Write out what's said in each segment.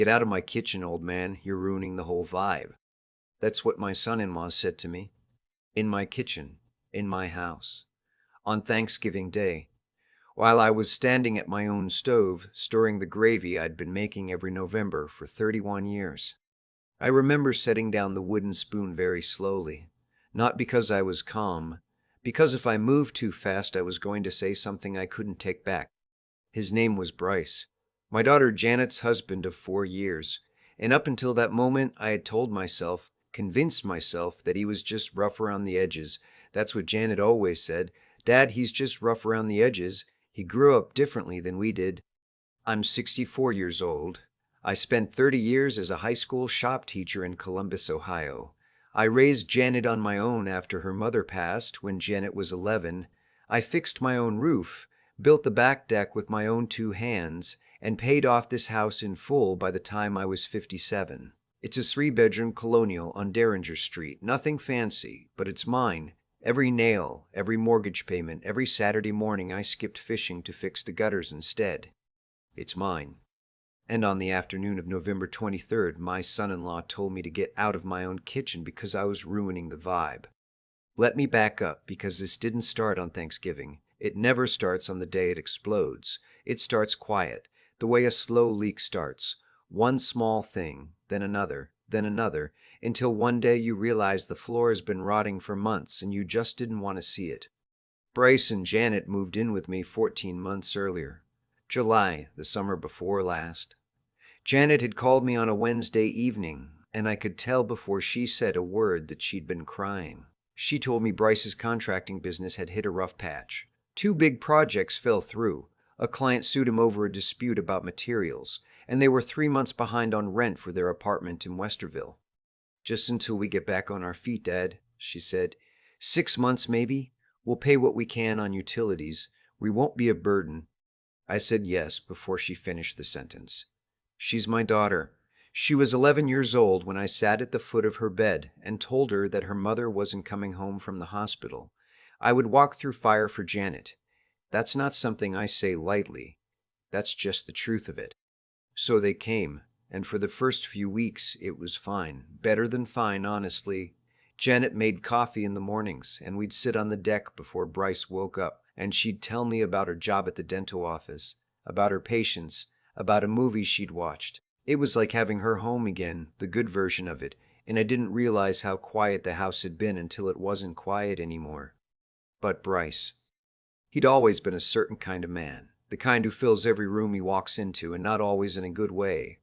Get out of my kitchen, old man. You're ruining the whole vibe. That's what my son-in-law said to me. In my kitchen, in my house, on Thanksgiving Day, while I was standing at my own stove, stirring the gravy I'd been making every November for 31 years. I remember setting down the wooden spoon very slowly, not because I was calm, because if I moved too fast I was going to say something I couldn't take back. His name was Bryce, my daughter Janet's husband of 4 years, and up until that moment I had told myself, convinced myself, that he was just rough around the edges. That's what Janet always said. Dad, he's just rough around the edges. He grew up differently than we did. I'm 64 years old. I spent 30 years as a high school shop teacher in Columbus, Ohio. I raised Janet on my own after her mother passed when Janet was 11. I fixed my own roof, built the back deck with my own two hands, and paid off this house in full by the time I was 57. It's a 3-bedroom colonial on Derringer Street. Nothing fancy, but it's mine. Every nail, every mortgage payment, every Saturday morning I skipped fishing to fix the gutters instead. It's mine. And on the afternoon of November 23rd, my son-in-law told me to get out of my own kitchen because I was ruining the vibe. Let me back up, because this didn't start on Thanksgiving. It never starts on the day it explodes. It starts quiet, the way a slow leak starts. One small thing, then another, until one day you realize the floor has been rotting for months and you just didn't want to see it. Bryce and Janet moved in with me 14 months earlier. July, the summer before last. Janet had called me on a Wednesday evening, and I could tell before she said a word that she'd been crying. She told me Bryce's contracting business had hit a rough patch. 2 big projects fell through. A client sued him over a dispute about materials, and they were 3 months behind on rent for their apartment in Westerville. Just until we get back on our feet, Dad, she said. 6 months, maybe. We'll pay what we can on utilities. We won't be a burden. I said yes before she finished the sentence. She's my daughter. She was 11 years old when I sat at the foot of her bed and told her that her mother wasn't coming home from the hospital. I would walk through fire for Janet. That's not something I say lightly. That's just the truth of it. So they came, and for the first few weeks it was fine. Better than fine, honestly. Janet made coffee in the mornings, and we'd sit on the deck before Bryce woke up, and she'd tell me about her job at the dental office, about her patients, about a movie she'd watched. It was like having her home again, the good version of it, and I didn't realize how quiet the house had been until it wasn't quiet anymore. But Bryce. He'd always been a certain kind of man, the kind who fills every room he walks into, and not always in a good way.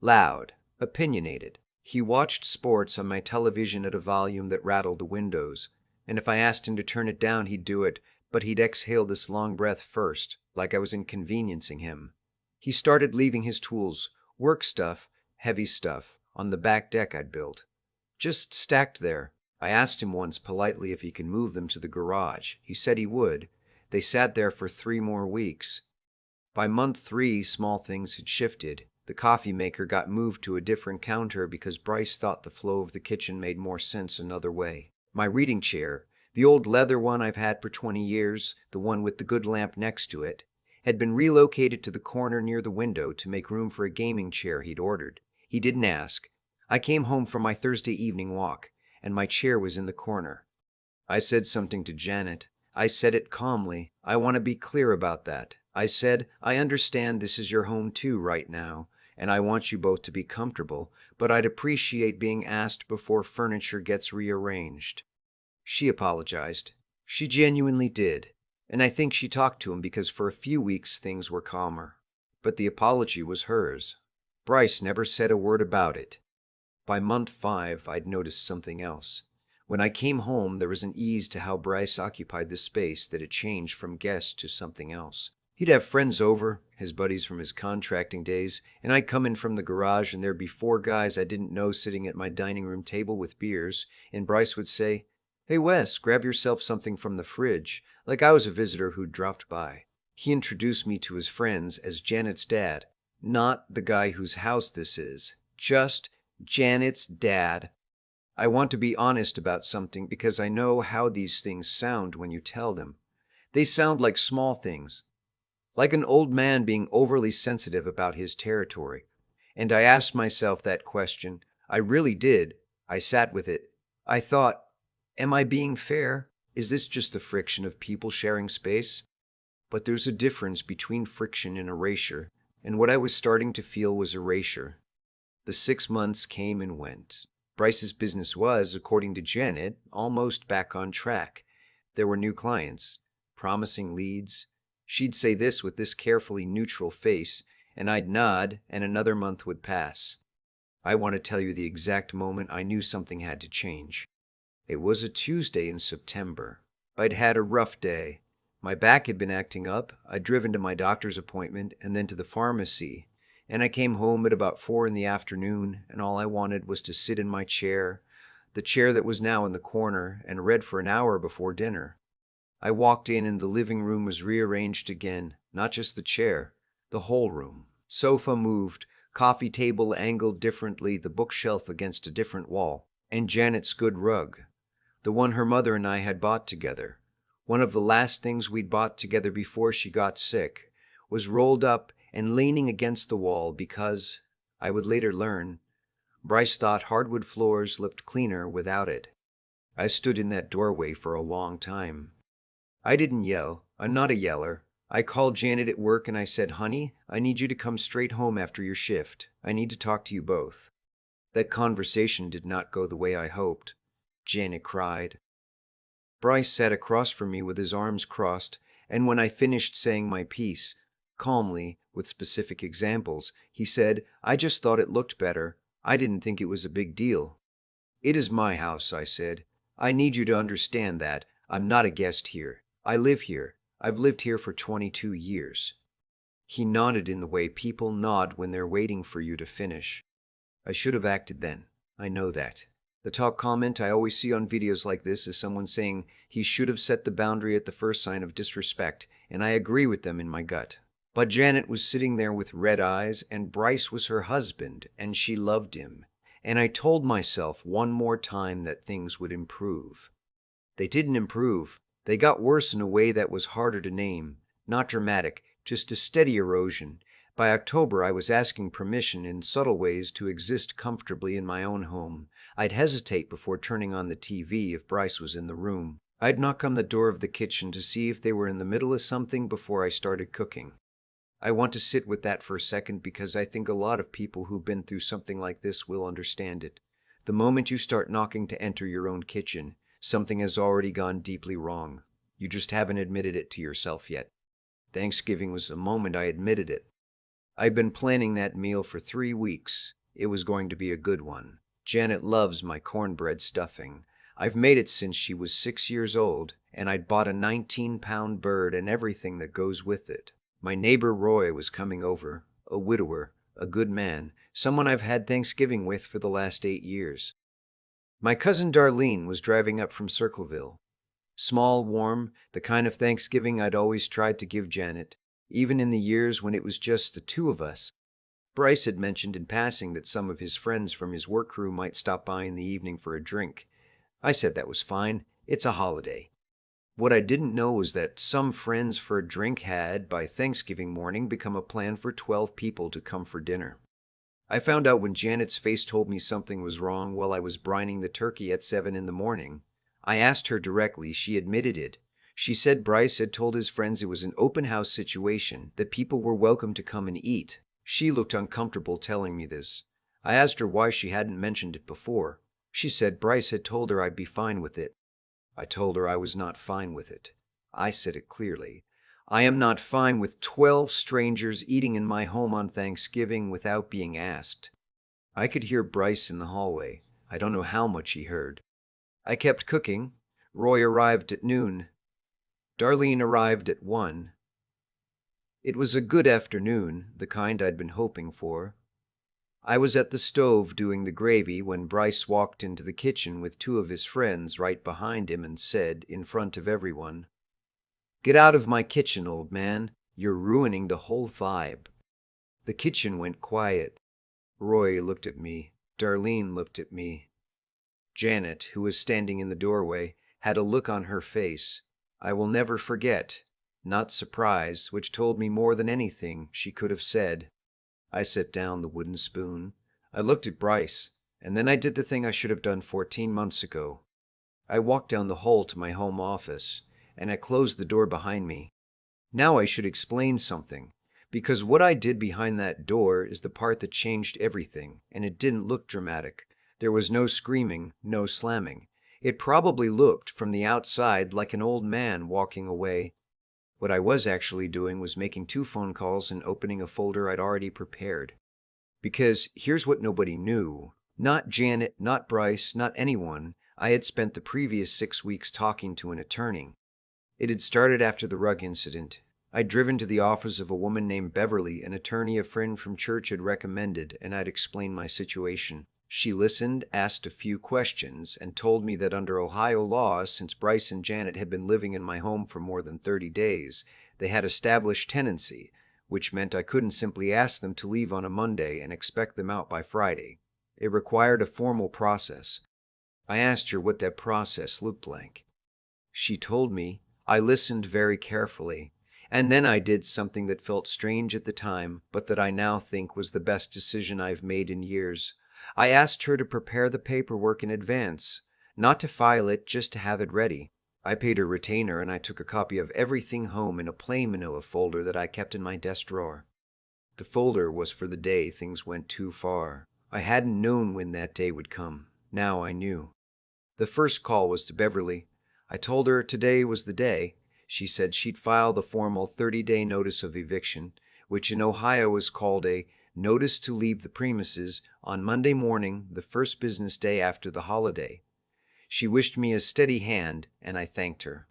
Loud, opinionated. He watched sports on my television at a volume that rattled the windows, and if I asked him to turn it down, he'd do it, but he'd exhale this long breath first, like I was inconveniencing him. He started leaving his tools, work stuff, heavy stuff, on the back deck I'd built. Just stacked there. I asked him once politely if he could move them to the garage. He said he would. They sat there for 3 more weeks. By month 3, small things had shifted. The coffee maker got moved to a different counter because Bryce thought the flow of the kitchen made more sense another way. My reading chair, the old leather one I've had for 20 years, the one with the good lamp next to it, had been relocated to the corner near the window to make room for a gaming chair he'd ordered. He didn't ask. I came home from my Thursday evening walk, and my chair was in the corner. I said something to Janet. I said it calmly. I want to be clear about that. I said, I understand this is your home too right now, and I want you both to be comfortable, but I'd appreciate being asked before furniture gets rearranged. She apologized. She genuinely did, and I think she talked to him because for a few weeks things were calmer. But the apology was hers. Bryce never said a word about it. By month 5, I'd noticed something else. When I came home, there was an ease to how Bryce occupied the space that had changed from guest to something else. He'd have friends over, his buddies from his contracting days, and I'd come in from the garage and there'd be 4 guys I didn't know sitting at my dining room table with beers, and Bryce would say, "Hey Wes, grab yourself something from the fridge," like I was a visitor who'd dropped by. He introduced me to his friends as Janet's dad, not the guy whose house this is, just Janet's dad. I want to be honest about something because I know how these things sound when you tell them. They sound like small things, like an old man being overly sensitive about his territory. And I asked myself that question. I really did. I sat with it. I thought, am I being fair? Is this just the friction of people sharing space? But there's a difference between friction and erasure, and what I was starting to feel was erasure. The 6 months came and went. Bryce's business was, according to Janet, almost back on track. There were new clients, promising leads. She'd say this with this carefully neutral face, and I'd nod, and another month would pass. I want to tell you the exact moment I knew something had to change. It was a Tuesday in September. I'd had a rough day. My back had been acting up. I'd driven to my doctor's appointment and then to the pharmacy, and I came home at about 4 in the afternoon, and all I wanted was to sit in my chair, the chair that was now in the corner, and read for an hour before dinner. I walked in and the living room was rearranged again, not just the chair, the whole room. Sofa moved, coffee table angled differently, the bookshelf against a different wall, and Janet's good rug, the one her mother and I had bought together. One of the last things we'd bought together before she got sick, was rolled up and leaning against the wall because, I would later learn, Bryce thought hardwood floors looked cleaner without it. I stood in that doorway for a long time. I didn't yell. I'm not a yeller. I called Janet at work and I said, "Honey, I need you to come straight home after your shift. I need to talk to you both." That conversation did not go the way I hoped. Janet cried. Bryce sat across from me with his arms crossed, and when I finished saying my piece, calmly, with specific examples, he said, "I just thought it looked better. I didn't think it was a big deal." "It is my house," I said. "I need you to understand that. I'm not a guest here. I live here. I've lived here for 22 years. He nodded in the way people nod when they're waiting for you to finish. I should have acted then. I know that. The talk comment I always see on videos like this is someone saying he should have set the boundary at the first sign of disrespect, and I agree with them in my gut. But Janet was sitting there with red eyes, and Bryce was her husband, and she loved him. And I told myself one more time that things would improve. They didn't improve. They got worse in a way that was harder to name. Not dramatic, just a steady erosion. By October, I was asking permission in subtle ways to exist comfortably in my own home. I'd hesitate before turning on the TV if Bryce was in the room. I'd knock on the door of the kitchen to see if they were in the middle of something before I started cooking. I want to sit with that for a second because I think a lot of people who've been through something like this will understand it. The moment you start knocking to enter your own kitchen, something has already gone deeply wrong. You just haven't admitted it to yourself yet. Thanksgiving was the moment I admitted it. I'd been planning that meal for 3 weeks. It was going to be a good one. Janet loves my cornbread stuffing. I've made it since she was 6 years old, and I'd bought a 19-pound bird and everything that goes with it. My neighbor Roy was coming over, a widower, a good man, someone I've had Thanksgiving with for the last 8 years. My cousin Darlene was driving up from Circleville. Small, warm, the kind of Thanksgiving I'd always tried to give Janet, even in the years when it was just the two of us. Bryce had mentioned in passing that some of his friends from his work crew might stop by in the evening for a drink. I said that was fine. It's a holiday. What I didn't know was that some friends for a drink had, by Thanksgiving morning, become a plan for 12 people to come for dinner. I found out when Janet's face told me something was wrong while I was brining the turkey at 7 in the morning. I asked her directly. She admitted it. She said Bryce had told his friends it was an open house situation, that people were welcome to come and eat. She looked uncomfortable telling me this. I asked her why she hadn't mentioned it before. She said Bryce had told her I'd be fine with it. I told her I was not fine with it. I said it clearly. I am not fine with 12 strangers eating in my home on Thanksgiving without being asked. I could hear Bryce in the hallway. I don't know how much he heard. I kept cooking. Roy arrived at noon. Darlene arrived at 1. It was a good afternoon, the kind I'd been hoping for. I was at the stove doing the gravy when Bryce walked into the kitchen with 2 of his friends right behind him and said, in front of everyone, "Get out of my kitchen, old man. You're ruining the whole vibe." The kitchen went quiet. Roy looked at me. Darlene looked at me. Janet, who was standing in the doorway, had a look on her face I will never forget, not surprise, which told me more than anything she could have said. I set down the wooden spoon. I looked at Bryce, and then I did the thing I should have done 14 months ago. I walked down the hall to my home office, and I closed the door behind me. Now I should explain something, because what I did behind that door is the part that changed everything, and it didn't look dramatic. There was no screaming, no slamming. It probably looked, from the outside, like an old man walking away. What I was actually doing was making 2 phone calls and opening a folder I'd already prepared. Because here's what nobody knew. Not Janet, not Bryce, not anyone. I had spent the previous 6 weeks talking to an attorney. It had started after the rug incident. I'd driven to the office of a woman named Beverly, an attorney a friend from church had recommended, and I'd explained my situation. She listened, asked a few questions, and told me that under Ohio law, since Bryce and Janet had been living in my home for more than 30 days, they had established tenancy, which meant I couldn't simply ask them to leave on a Monday and expect them out by Friday. It required a formal process. I asked her what that process looked like. She told me. I listened very carefully, and then I did something that felt strange at the time, but that I now think was the best decision I've made in years. I asked her to prepare the paperwork in advance, not to file it, just to have it ready. I paid her retainer, and I took a copy of everything home in a plain manila folder that I kept in my desk drawer. The folder was for the day things went too far. I hadn't known when that day would come. Now I knew. The first call was to Beverly. I told her today was the day. She said she'd file the formal 30-day notice of eviction, which in Ohio is called a notice to leave the premises, on Monday morning, the first business day after the holiday. She wished me a steady hand, and I thanked her.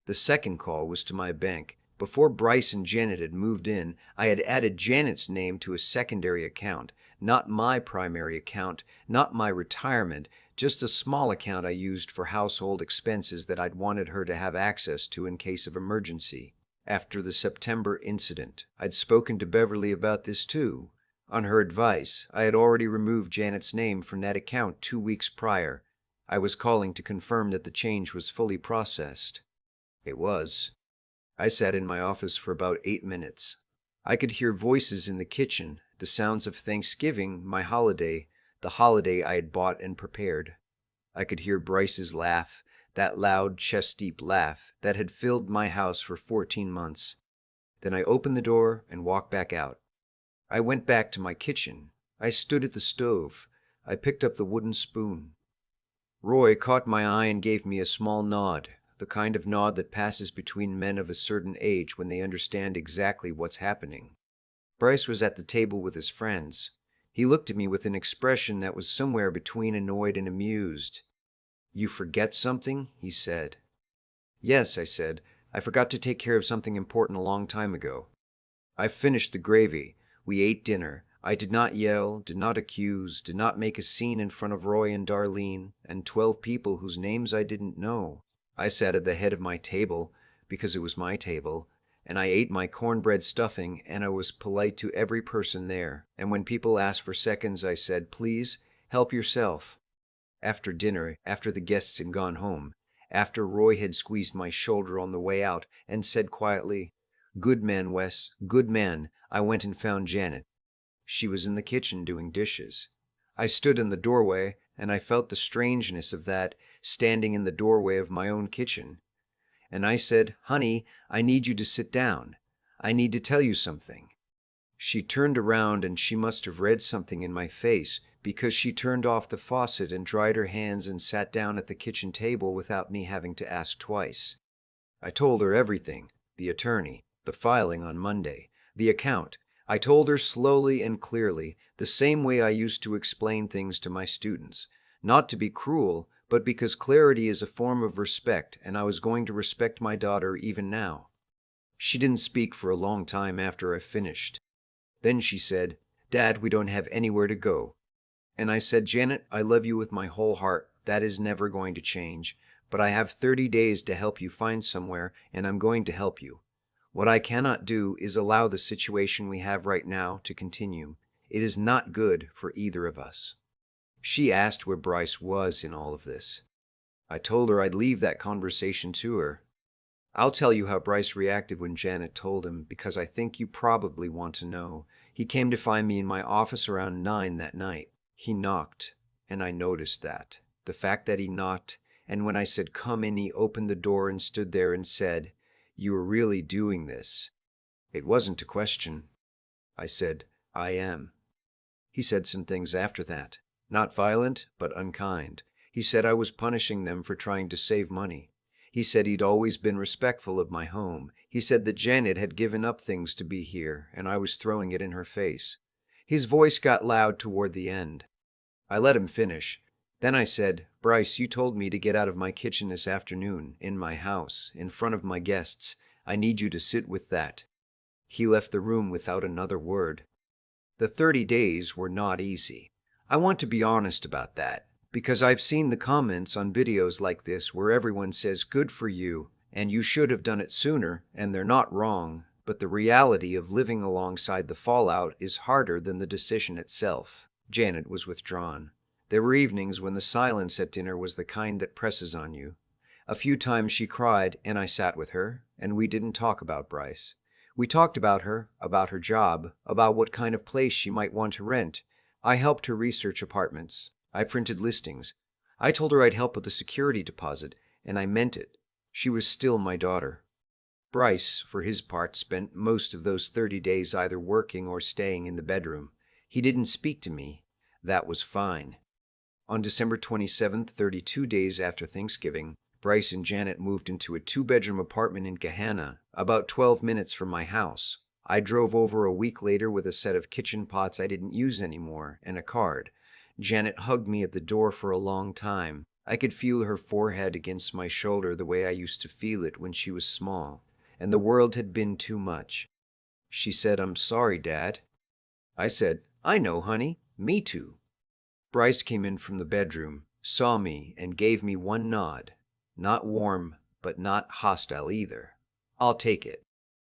The second call was to my bank. Before Bryce and Janet had moved in, I had added Janet's name to a secondary account, not my primary account, not my retirement, just a small account I used for household expenses that I'd wanted her to have access to in case of emergency. After the September incident, I'd spoken to Beverly about this too. On her advice, I had already removed Janet's name from that account 2 weeks prior. I was calling to confirm that the change was fully processed. It was. I sat in my office for about 8 minutes. I could hear voices in the kitchen, the sounds of Thanksgiving, my holiday, the holiday I had bought and prepared. I could hear Bryce's laugh, that loud, chest-deep laugh that had filled my house for 14 months. Then I opened the door and walked back out. I went back to my kitchen. I stood at the stove. I picked up the wooden spoon. Roy caught my eye and gave me a small nod, the kind of nod that passes between men of a certain age when they understand exactly what's happening. Bryce was at the table with his friends. He looked at me with an expression that was somewhere between annoyed and amused. "You forget something?" he said. "Yes," I said. "I forgot to take care of something important a long time ago." I finished the gravy. We ate dinner. I did not yell, did not accuse, did not make a scene in front of Roy and Darlene and 12 people whose names I didn't know. I sat at the head of my table, because it was my table, and I ate my cornbread stuffing, and I was polite to every person there. And when people asked for seconds, I said, "Please, help yourself." After dinner, after the guests had gone home, after Roy had squeezed my shoulder on the way out and said quietly, "Good man, Wes, good man," I went and found Janet. She was in the kitchen doing dishes. I stood in the doorway, and I felt the strangeness of that, standing in the doorway of my own kitchen. And I said, "Honey, I need you to sit down. I need to tell you something." She turned around, and she must have read something in my face, because she turned off the faucet and dried her hands and sat down at the kitchen table without me having to ask twice. I told her everything: the attorney, the filing on Monday, the account. I told her slowly and clearly, the same way I used to explain things to my students, not to be cruel, but because clarity is a form of respect, and I was going to respect my daughter even now. She didn't speak for a long time after I finished. Then she said, "Dad, we don't have anywhere to go." And I said, "Janet, I love you with my whole heart. That is never going to change. But I have 30 days to help you find somewhere, and I'm going to help you. What I cannot do is allow the situation we have right now to continue. It is not good for either of us." She asked where Bryce was in all of this. I told her I'd leave that conversation to her. I'll tell you how Bryce reacted when Janet told him, because I think you probably want to know. He came to find me in my office around 9 that night. He knocked, and I noticed that. The fact that he knocked, and when I said come in, he opened the door and stood there and said, "You are really doing this?" It wasn't a question. I said, "I am." He said some things after that. Not violent, but unkind. He said I was punishing them for trying to save money. He said he'd always been respectful of my home. He said that Janet had given up things to be here, and I was throwing it in her face. His voice got loud toward the end. I let him finish. Then I said, "Bryce, you told me to get out of my kitchen this afternoon, in my house, in front of my guests. I need you to sit with that." He left the room without another word. The 30 days were not easy. I want to be honest about that, because I've seen the comments on videos like this where everyone says good for you, and you should have done it sooner, and they're not wrong, but the reality of living alongside the fallout is harder than the decision itself. Janet was withdrawn. There were evenings when the silence at dinner was the kind that presses on you. A few times she cried, and I sat with her, and we didn't talk about Bryce. We talked about her job, about what kind of place she might want to rent. I helped her research apartments. I printed listings. I told her I'd help with the security deposit, and I meant it. She was still my daughter. Bryce, for his part, spent most of those 30 days either working or staying in the bedroom. He didn't speak to me. That was fine. On December 27th, 32 days after Thanksgiving, Bryce and Janet moved into a 2-bedroom apartment in Gahanna, about 12 minutes from my house. I drove over a week later with a set of kitchen pots I didn't use anymore and a card. Janet hugged me at the door for a long time. I could feel her forehead against my shoulder the way I used to feel it when she was small, and the world had been too much. She said, "I'm sorry, Dad." I said, "I know, honey. Me too." Bryce came in from the bedroom, saw me, and gave me one nod. Not warm, but not hostile either. "I'll take it."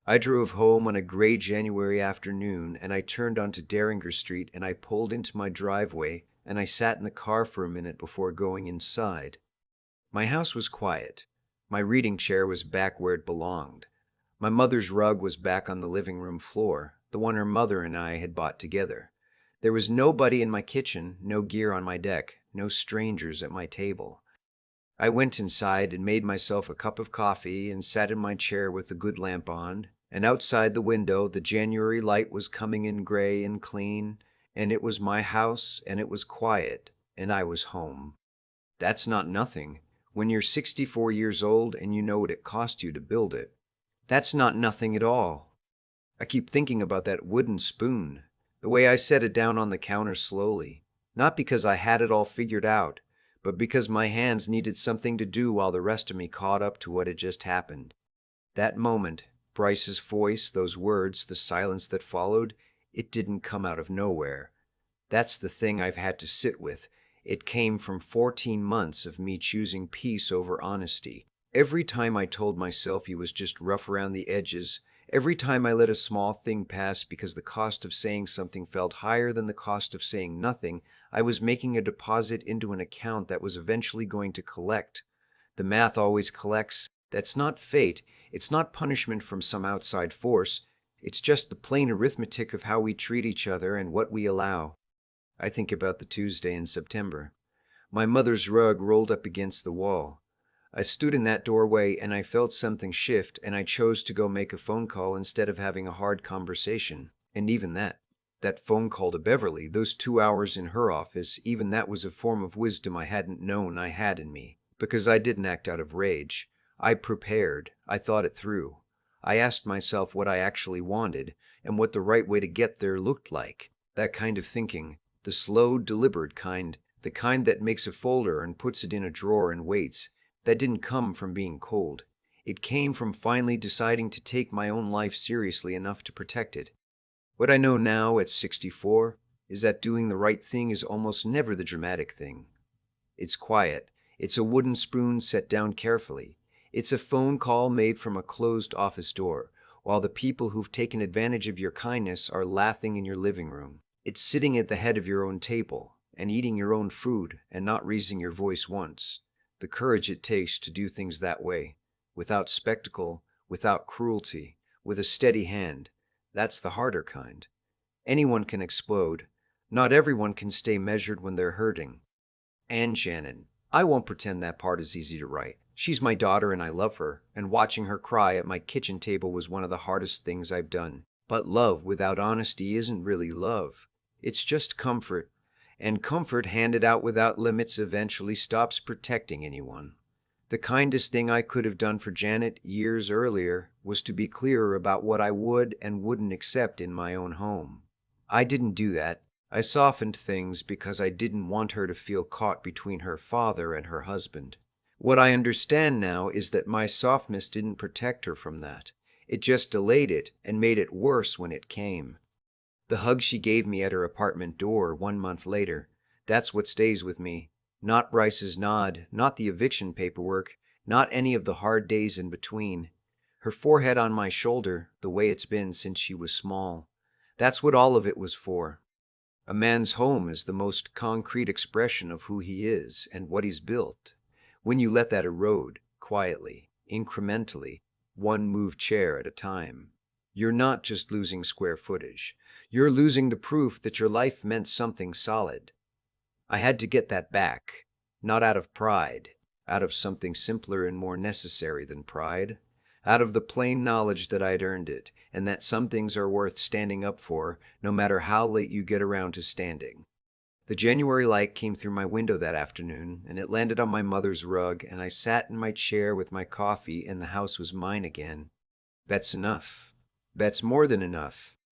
I drove home on a gray January afternoon, and I turned onto Derringer Street, and I pulled into my driveway, and I sat in the car for a minute before going inside. My house was quiet. My reading chair was back where it belonged. My mother's rug was back on the living room floor, the one her mother and I had bought together. There was nobody in my kitchen, no gear on my deck, no strangers at my table. I went inside and made myself a cup of coffee and sat in my chair with the good lamp on, and outside the window the January light was coming in gray and clean, and it was my house, and it was quiet, and I was home. That's not nothing when you're 64 years old and you know what it cost you to build it. That's not nothing at all. I keep thinking about that wooden spoon, the way I set it down on the counter slowly, not because I had it all figured out, but because my hands needed something to do while the rest of me caught up to what had just happened. That moment, Bryce's voice, those words, the silence that followed, it didn't come out of nowhere. That's the thing I've had to sit with. It came from 14 months of me choosing peace over honesty. Every time I told myself he was just rough around the edges, every time I let a small thing pass because the cost of saying something felt higher than the cost of saying nothing, I was making a deposit into an account that was eventually going to collect. The math always collects. That's not fate. It's not punishment from some outside force. It's just the plain arithmetic of how we treat each other and what we allow. I think about the Tuesday in September. My mother's rug rolled up against the wall. I stood in that doorway and I felt something shift, and I chose to go make a phone call instead of having a hard conversation. And even that phone call to Beverly, those 2 hours in her office, even that was a form of wisdom I hadn't known I had in me. Because I didn't act out of rage. I prepared. I thought it through. I asked myself what I actually wanted and what the right way to get there looked like. That kind of thinking, the slow, deliberate kind, the kind that makes a folder and puts it in a drawer and waits, that didn't come from being cold. It came from finally deciding to take my own life seriously enough to protect it. What I know now at 64 is that doing the right thing is almost never the dramatic thing. It's quiet. It's a wooden spoon set down carefully. It's a phone call made from a closed office door, while the people who've taken advantage of your kindness are laughing in your living room. It's sitting at the head of your own table and eating your own food and not raising your voice once. The courage it takes to do things that way, without spectacle, without cruelty, with a steady hand, that's the harder kind. Anyone can explode. Not everyone can stay measured when they're hurting. And Shannon, I won't pretend that part is easy to write. She's my daughter and I love her, and watching her cry at my kitchen table was one of the hardest things I've done. But love without honesty isn't really love. It's just comfort. And comfort handed out without limits eventually stops protecting anyone. The kindest thing I could have done for Janet years earlier was to be clearer about what I would and wouldn't accept in my own home. I didn't do that. I softened things because I didn't want her to feel caught between her father and her husband. What I understand now is that my softness didn't protect her from that. It just delayed it and made it worse when it came. The hug she gave me at her apartment door 1 month later, that's what stays with me. Not Bryce's nod, not the eviction paperwork, not any of the hard days in between. Her forehead on my shoulder, the way it's been since she was small. That's what all of it was for. A man's home is the most concrete expression of who he is and what he's built. When you let that erode, quietly, incrementally, one moved chair at a time, you're not just losing square footage. You're losing the proof that your life meant something solid. I had to get that back, not out of pride, out of something simpler and more necessary than pride, out of the plain knowledge that I'd earned it, and that some things are worth standing up for, no matter how late you get around to standing. The January light came through my window that afternoon, and it landed on my mother's rug, and I sat in my chair with my coffee, and the house was mine again. That's enough. That's more than enough.